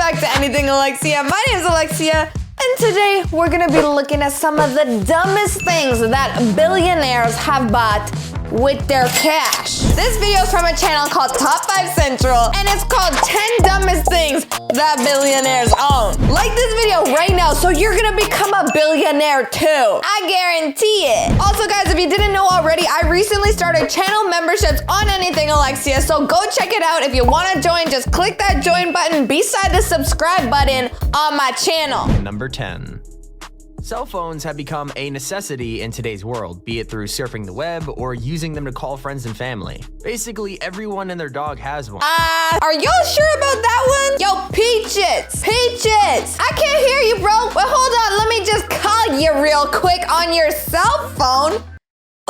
back to Anything Alexia. My name is Alexia, and today we're gonna be looking at some of the dumbest things that billionaires have bought with their cash. This video is from a channel called Top 5 Central, and it's called 10 Dumbest Things That Billionaires Own. Like this video right now, so you're gonna become a billionaire too. I guarantee it. Also guys, if you didn't know already, I recently started channel memberships on Anything Alexia, so go check it out. If you wanna join, just click that join button beside the subscribe button on my channel. Number 10. Cell phones have become a necessity in today's world, be it through surfing the web or using them to call friends and family. Basically, everyone and their dog has one. Are y'all sure about that one? Yo, Peaches! Peaches! I can't hear you, bro. But hold on, let me just call you real quick on your cell phone.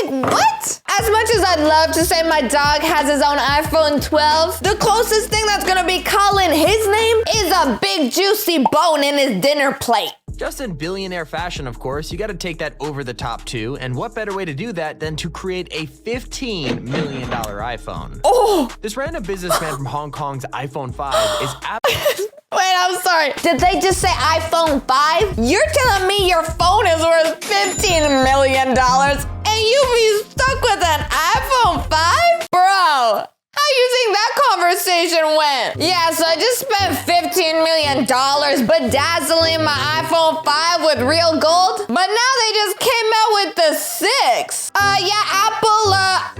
Like, what? As much as I'd love to say my dog has his own iPhone 12, the closest thing that's gonna be calling his name is a big juicy bone in his dinner plate. Just in billionaire fashion, of course, you gotta take that over the top too, and what better way to do that than to create a $15 million iPhone? Oh! This random businessman from Hong Kong's iPhone 5 is Wait, I'm sorry. Did they just say iPhone 5? You're telling me your phone is worth $15 million and you be stuck with an iPhone 5? Bro, how you think that conversation went? Yeah, so I just spent $15 million bedazzling my iPhone 5 with real gold, but now they just came out with the 6. Yeah, Apple,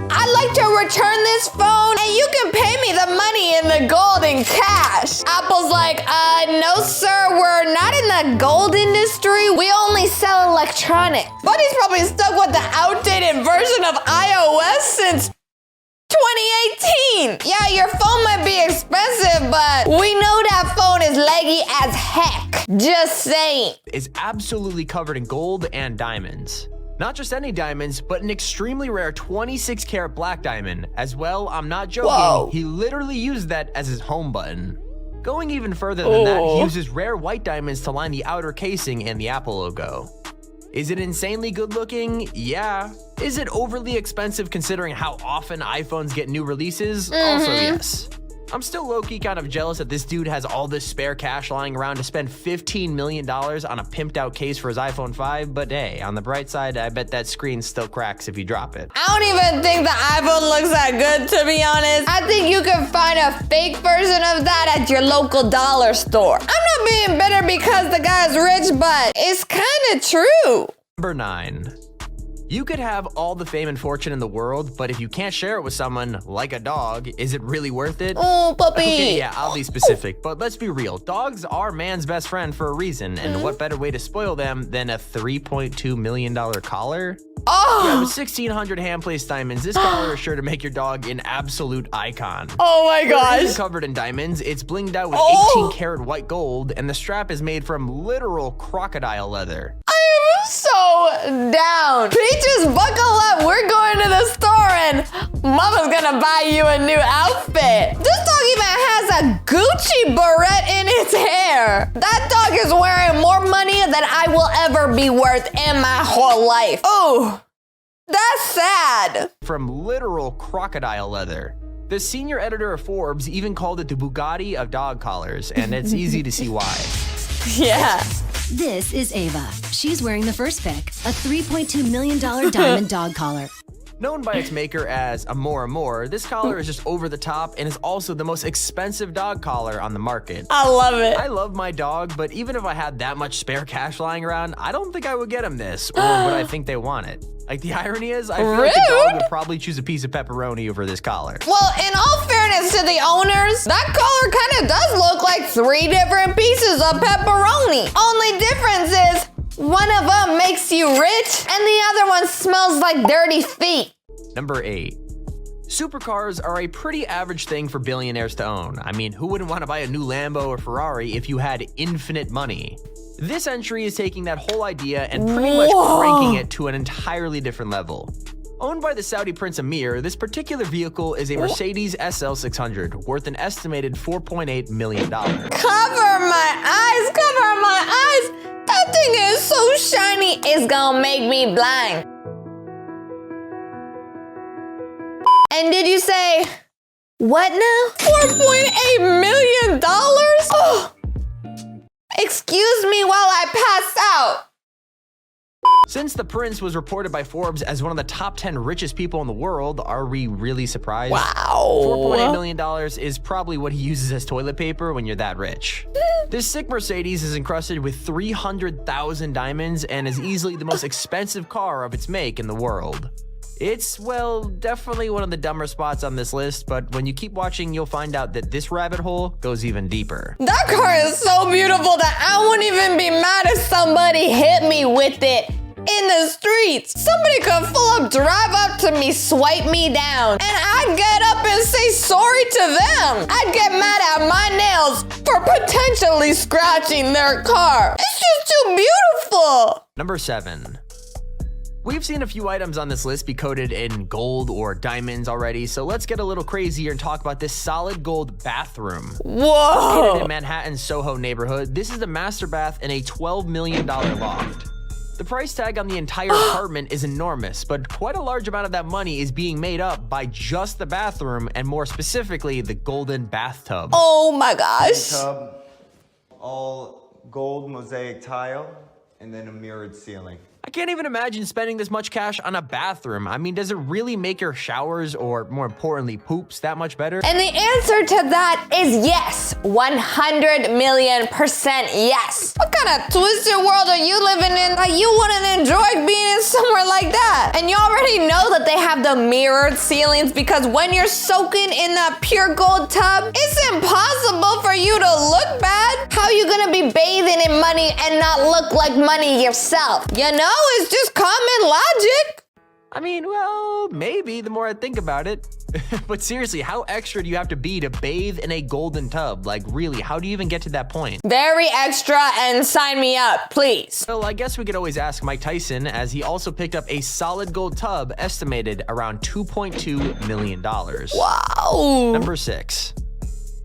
I'd like to return this phone and you can pay me the money in the gold in cash. Apple's like, no sir, we're not in the gold industry. We only sell electronics. Buddy's probably stuck with the outdated version of iOS since 2018. Yeah, your phone might be expensive, but we know that phone is leggy as heck. Just saying. Is absolutely covered in gold and diamonds. Not just any diamonds, but an extremely rare 26 karat black diamond. As well, I'm not joking, Whoa. He literally used that as his home button. Going even further than that, he uses rare white diamonds to line the outer casing and the Apple logo. Is it insanely good looking? Yeah. Is it overly expensive considering how often iPhones get new releases? Also yes. I'm still low-key kind of jealous that this dude has all this spare cash lying around to spend $15 million on a pimped out case for his iPhone 5, but hey, on the bright side, I bet that screen still cracks if you drop it. I don't even think the iPhone looks that good, to be honest. I think you can find a fake version of that at your local dollar store. I'm not being bitter because the guy's rich, but it's kind of true. Number 9. You could have all the fame and fortune in the world, but if you can't share it with someone, like a dog, is it really worth it? Oh, puppy. Okay, yeah, I'll be specific, but let's be real. Dogs are man's best friend for a reason, and what better way to spoil them than a $3.2 million collar? Oh. Yeah, with 1,600 hand-placed diamonds, this collar is sure to make your dog an absolute icon. Oh my It gosh. isn't covered in diamonds, it's blinged out with 18 karat white gold, and the strap is made from literal crocodile leather. So down. Peaches, buckle up. We're going to the store and Mama's gonna buy you a new outfit. This dog even has a Gucci beret in its hair. That dog is wearing more money than I will ever be worth in my whole life. Oh, that's sad. From literal crocodile leather. The senior editor of Forbes even called it the Bugatti of dog collars, and it's easy to see why. Yeah. This is Ava. She's wearing the first pick, a $3.2 million diamond dog collar. Known by its maker as Amor, this collar is just over the top and is also the most expensive dog collar on the market. I love it. I love my dog, but even if I had that much spare cash lying around, I don't think I would get him this, or would I think they want it. Like, the irony is, I feel like the dog would probably choose a piece of pepperoni over this collar. Well, in all fairness to the owners, that collar kind of does look like 3 different pieces of pepperoni. Only difference is one of them makes you rich and the other one smells like dirty feet. Number 8. Supercars are a pretty average thing for billionaires to own. I mean, who wouldn't want to buy a new Lambo or Ferrari if you had infinite money? This entry is taking that whole idea and pretty much cranking it to an entirely different level. Owned by the Saudi Prince Amir, this particular vehicle is a Mercedes SL600, worth an estimated $4.8 million. Cover my eyes, cover my eyes. That thing is so shiny, it's gonna make me blind. And did you say, what now? $4.8 million? Oh, passed out. Since the prince was reported by Forbes as one of the top 10 richest people in the world, are we really surprised? Wow. $4.8 million is probably what he uses as toilet paper when you're that rich. This sick Mercedes is encrusted with 300,000 diamonds and is easily the most expensive car of its make in the world. It's, well, definitely one of the dumber spots on this list, but when you keep watching, you'll find out that this rabbit hole goes even deeper. That car is so beautiful that I wouldn't even be mad if somebody hit me with it in the streets. Somebody could full up drive up to me, swipe me down, and I'd get up and say sorry to them. I'd get mad at my nails for potentially scratching their car. It's just too beautiful. Number 7. We've seen a few items on this list be coated in gold or diamonds already, so let's get a little crazier and talk about this solid gold bathroom. Whoa. Located in Manhattan's Soho neighborhood, this is the master bath in a $12 million loft. The price tag on the entire apartment is enormous, but quite a large amount of that money is being made up by just the bathroom, and more specifically, the golden bathtub. Oh my gosh. Tub, all gold mosaic tile, and then a mirrored ceiling. I can't even imagine spending this much cash on a bathroom. I mean, does it really make your showers, or more importantly, poops, that much better? And the answer to that is yes. 100,000,000% yes. What kind of twisted world are you living in that you wouldn't enjoy being in somewhere like that? And you already know that they have the mirrored ceilings because when you're soaking in that pure gold tub, it's impossible for you to look bad. How are you gonna be bathing in money and not look like money yourself? You know? It's just common logic. I mean, well, maybe the more I think about it. But seriously, how extra do you have to be to bathe in a golden tub? Like, really, how do you even get to that point? Very extra, and sign me up, please. Well, I guess we could always ask Mike Tyson, as he also picked up a solid gold tub estimated around $2.2 million. Wow. Number 6.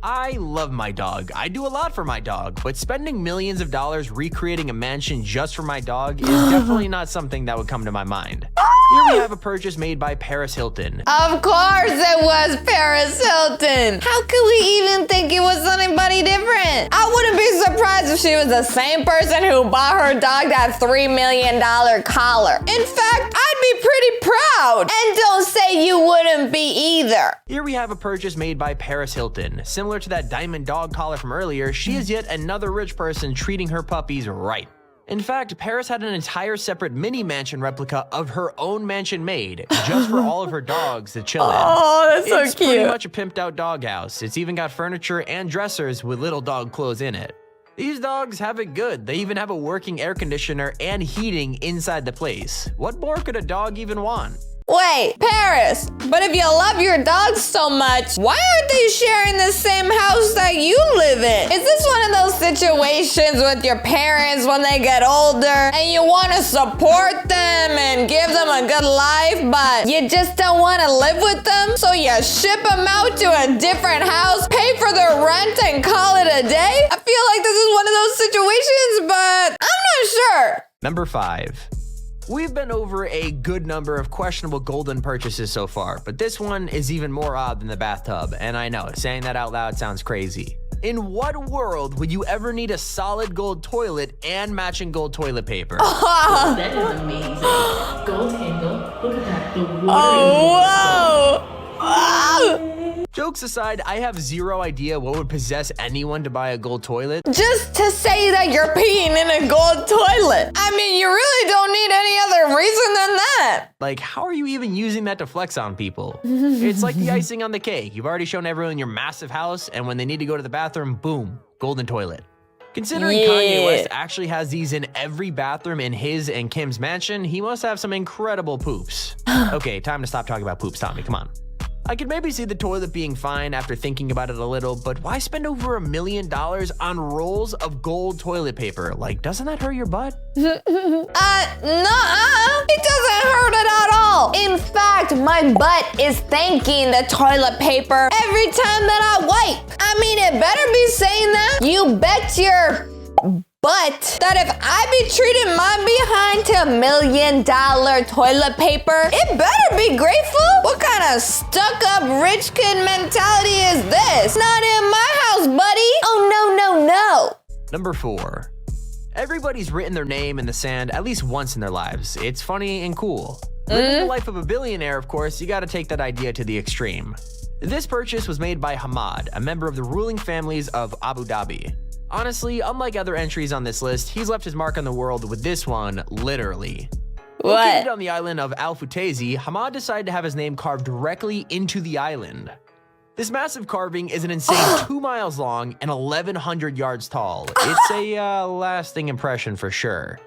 I love my dog. I do a lot for my dog, but spending millions of dollars recreating a mansion just for my dog is definitely not something that would come to my mind. Here we have a purchase made by Paris Hilton. Of course it was Paris Hilton. How could we even think it was anybody different? I wouldn't be surprised if she was the same person who bought her dog that $3 million collar. In fact, I'd be pretty proud. And don't say you wouldn't be either. Here we have a purchase made by Paris Hilton. Similar to that diamond dog collar from earlier, she is yet another rich person treating her puppies right. In fact, Paris had an entire separate mini mansion replica of her own mansion made just for all of her dogs to chill in. Oh, that's so It's pretty cute. much a pimped out doghouse. It's even got furniture and dressers with little dog clothes in it. These dogs have it good. They even have a working air conditioner and heating inside the place. What more could a dog even want? Wait, Paris, but if you love your dogs so much, why aren't they sharing the same house that you live in? Is this one of those situations with your parents when they get older and you want to support them and give them a good life, but you just don't want to live with them? So you ship them out to a different house, pay for their rent, and call it a day? I feel like this is one of those situations, but I'm not sure. Number 5. We've been over a good number of questionable golden purchases so far, but this one is even more odd than the bathtub, and I know, saying that out loud sounds crazy. In what world would you ever need a solid gold toilet and matching gold toilet paper? That is amazing. Gold handle. Look at that. The water. Oh, whoa! Oh. Jokes aside, I have zero idea what would possess anyone to buy a gold toilet. Just to say that you're peeing in a gold toilet. I mean, you really don't need any other reason than that. Like, how are you even using that to flex on people? It's like the icing on the cake. You've already shown everyone your massive house, and when they need to go to the bathroom, boom, golden toilet. Considering Kanye West actually has these in every bathroom in his and Kim's mansion, he must have some incredible poops. Okay, time to stop talking about poops, Tommy, come on. I could maybe see the toilet being fine after thinking about it a little, but why spend over $1 million on rolls of gold toilet paper? Like, doesn't that hurt your butt? It doesn't hurt it at all. In fact, my butt is thanking the toilet paper every time that I wipe. I mean, it better be saying that. You bet your butt that if I be treating my behind to $1 million toilet paper, it better be grateful. What kind of stuck-up rich kid mentality is this? Not in my house, buddy. Oh, no, no, no. Number 4. Everybody's written their name in the sand at least once in their lives. It's funny and cool. Living the life of a billionaire, of course, you gotta take that idea to the extreme. This purchase was made by Hamad, a member of the ruling families of Abu Dhabi. Honestly, unlike other entries on this list, he's left his mark on the world with this one, literally. Located on the island of 𝐢𝐧𝐬𝐭𝐚𝐦, Hamad decided to have his name carved directly into the island. This massive carving is an insane 2 miles long and 1,100 yards tall. It's a lasting impression for sure.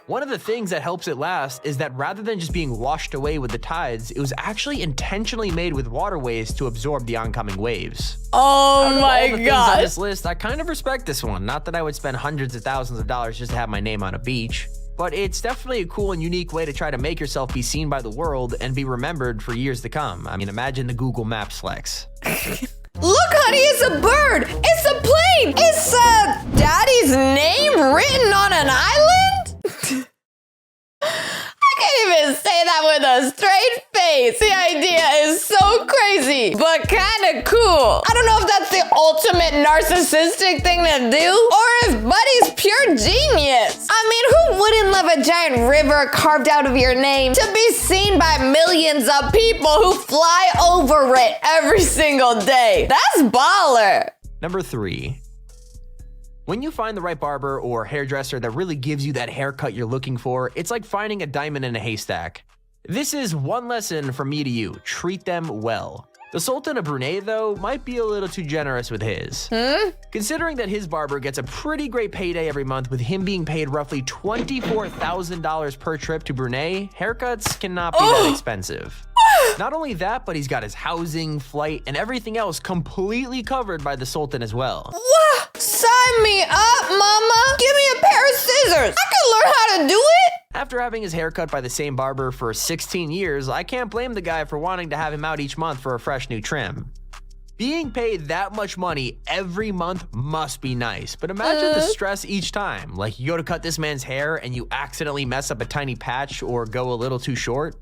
One of the things that helps it last is that rather than just being washed away with the tides, it was actually intentionally made with waterways to absorb the oncoming waves. Oh my God! On this list, I kind of respect this one. Not that I would spend hundreds of thousands of dollars just to have my name on a beach, but it's definitely a cool and unique way to try to make yourself be seen by the world and be remembered for years to come. I mean, imagine the Google Maps flex. Look, honey, it's a bird! It's a plane! It's Daddy's name written on an island? I can't even say that with a straight face. The idea is so crazy, but kind of cool. I don't know if that's the ultimate narcissistic thing to do, or if Buddy's pure genius. I mean, who wouldn't love a giant river carved out of your name to be seen by millions of people who fly over it every single day? That's baller. Number 3. When you find the right barber or hairdresser that really gives you that haircut you're looking for, it's like finding a diamond in a haystack. This is one lesson from me to you: treat them well. The Sultan of Brunei, though, might be a little too generous with his. Considering that his barber gets a pretty great payday every month, with him being paid roughly $24,000 per trip to Brunei, haircuts cannot be that expensive. Not only that, but he's got his housing, flight, and everything else completely covered by the Sultan as well. What? Sign me up, mama! Give me a pair of scissors! I can learn how to do it! After having his hair cut by the same barber for 16 years, I can't blame the guy for wanting to have him out each month for a fresh new trim. Being paid that much money every month must be nice, but imagine the stress each time. Like, you go to cut this man's hair and you accidentally mess up a tiny patch or go a little too short.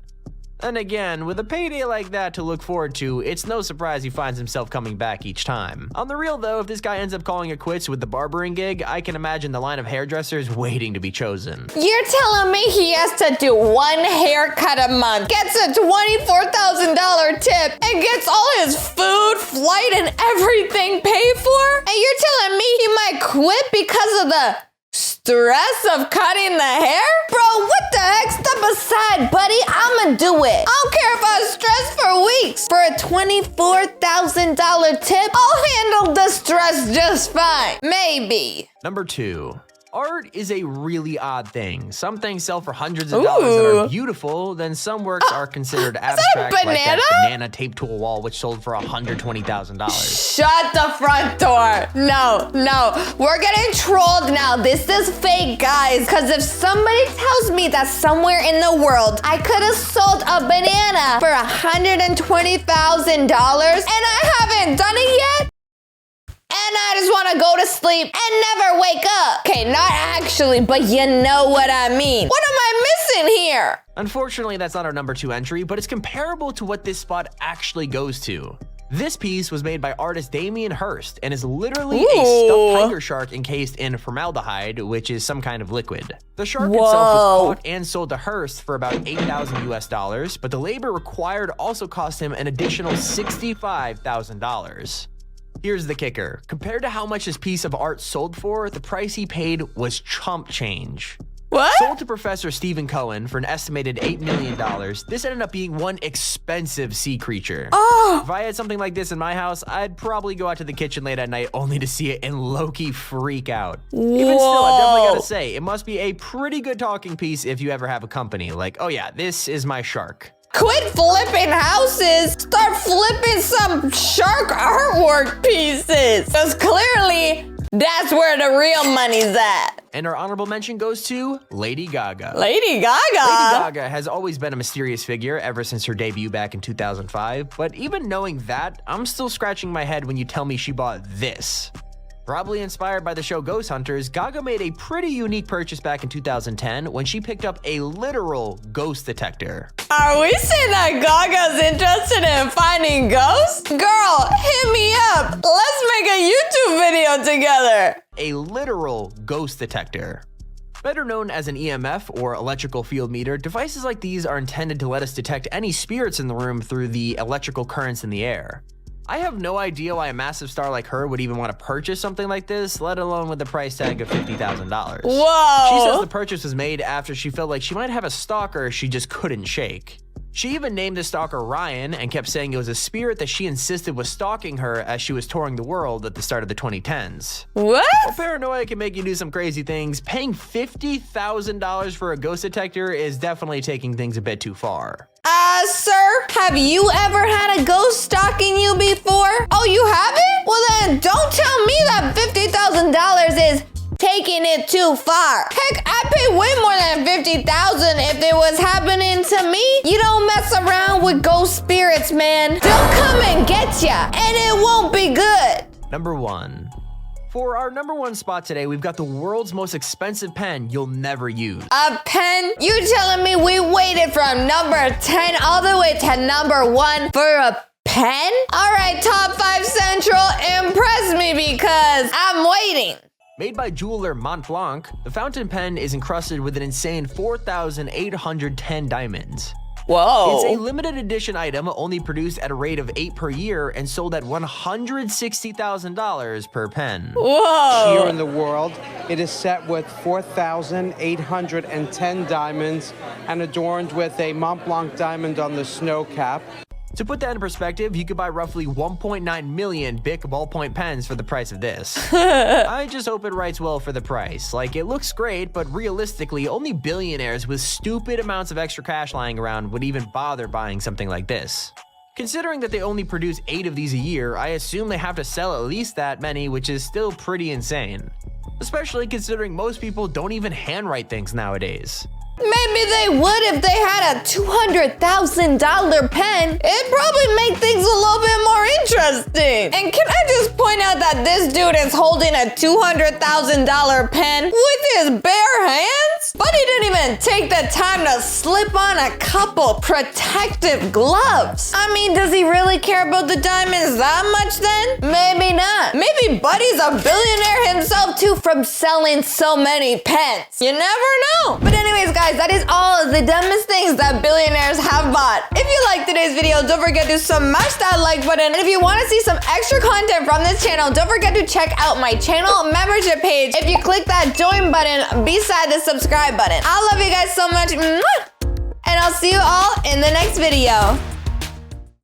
And again, with a payday like that to look forward to, it's no surprise he finds himself coming back each time. On the real though, if this guy ends up calling it quits with the barbering gig, I can imagine the line of hairdressers waiting to be chosen. You're telling me he has to do one haircut a month, gets a $24,000 tip, and gets all his food, flight, and everything paid for? And you're telling me he might quit because of the stress of cutting the hair? Bro, what the heck? Step aside, buddy. I'ma do it. I don't care if I was stressed for weeks. For a $24,000 tip, I'll handle the stress just fine. Maybe. Number 2. Art is a really odd thing. Some things sell for hundreds of dollars and are beautiful, then some works are considered abstract, like that banana taped to a wall which sold for $120,000. Shut the front door. No, we're getting trolled now. This is fake, guys. Because if somebody tells me that somewhere in the world I could have sold a banana for $120,000 and I haven't done it yet, and I just want to go to sleep and never wake up. Okay, not actually, but you know what I mean. What am I missing here? Unfortunately, that's not our number 2 entry, but it's comparable to what this spot actually goes to. This piece was made by artist Damien Hirst and is literally a stuffed tiger shark encased in formaldehyde, which is some kind of liquid. The shark itself was caught and sold to Hirst for about $8,000 US, but the labor required also cost him an additional $65,000. Here's the kicker. Compared to how much this piece of art sold for, the price he paid was chump change. What? Sold to Professor Stephen Cohen for an estimated $8 million, this ended up being one expensive sea creature. If I had something like this in my house, I'd probably go out to the kitchen late at night only to see it and low-key freak out. Even still, I definitely gotta say, it must be a pretty good talking piece if you ever have a company. Like, oh yeah, this is my shark. Quit flipping houses. Start flipping some shark artwork pieces. Because clearly, that's where the real money's at. And our honorable mention goes to Lady Gaga. Lady Gaga? Lady Gaga has always been a mysterious figure ever since her debut back in 2005. But even knowing that, I'm still scratching my head when you tell me she bought this. Probably inspired by the show Ghost Hunters, Gaga made a pretty unique purchase back in 2010 when she picked up a literal ghost detector. Are we saying that Gaga's interested in finding ghosts? Girl, hit me up. Let's make a YouTube video together. A literal ghost detector. Better known as an EMF or electrical field meter, devices like these are intended to let us detect any spirits in the room through the electrical currents in the air. I have no idea why a massive star like her would even want to purchase something like this, let alone with the price tag of $50,000. Whoa! She says the purchase was made after she felt like she might have a stalker she just couldn't shake. She even named the stalker Ryan and kept saying it was a spirit that she insisted was stalking her as she was touring the world at the start of the 2010s. What? While paranoia can make you do some crazy things, paying $50,000 for a ghost detector is definitely taking things a bit too far. Sir, have you ever had a ghost stalking you before? Oh, you haven't? Well then, don't tell me that $50,000 is taking it too far. Heck, I'd pay way more than $50,000 if it was happening to me. You don't mess around with ghost spirits, man. They'll come and get ya, and it won't be good. Number 1. For our number 1 spot today, we've got the world's most expensive pen you'll never use. A pen? You telling me we waited from number 10 all the way to number 1 for a pen? All right, top 5 Central, impress me because I'm waiting. Made by jeweler Montblanc, the fountain pen is encrusted with an insane 4,810 diamonds. Whoa. It's a limited edition item only produced at a rate of 8 per year and sold at $160,000 per pen. Whoa. Here in the world, it is set with 4,810 diamonds and adorned with a Montblanc diamond on the snow cap. To put that in perspective, you could buy roughly 1.9 million Bic ballpoint pens for the price of this. I just hope it writes well for the price. Like, it looks great, but realistically, only billionaires with stupid amounts of extra cash lying around would even bother buying something like this. Considering that they only produce 8 of these a year, I assume they have to sell at least that many, which is still pretty insane. Especially considering most people don't even handwrite things nowadays. Maybe they would if they had a $200,000 pen. It'd probably make things a little bit more interesting. And can I just point out that this dude is holding a $200,000 pen with his bare hands? But he didn't even take the time to slip on a couple protective gloves. I mean, does he really care about the diamonds that much then? Maybe not. Maybe Buddy's a billionaire himself too from selling so many pens. You never know. But anyways, guys, that is all of the dumbest things that billionaires have bought. If you liked today's video, don't forget to smash that like button. And if you want to see some extra content from this channel, don't forget to check out my channel membership page. If you click that join button beside the subscribe button. I love you guys so much. And I'll see you all in the next video.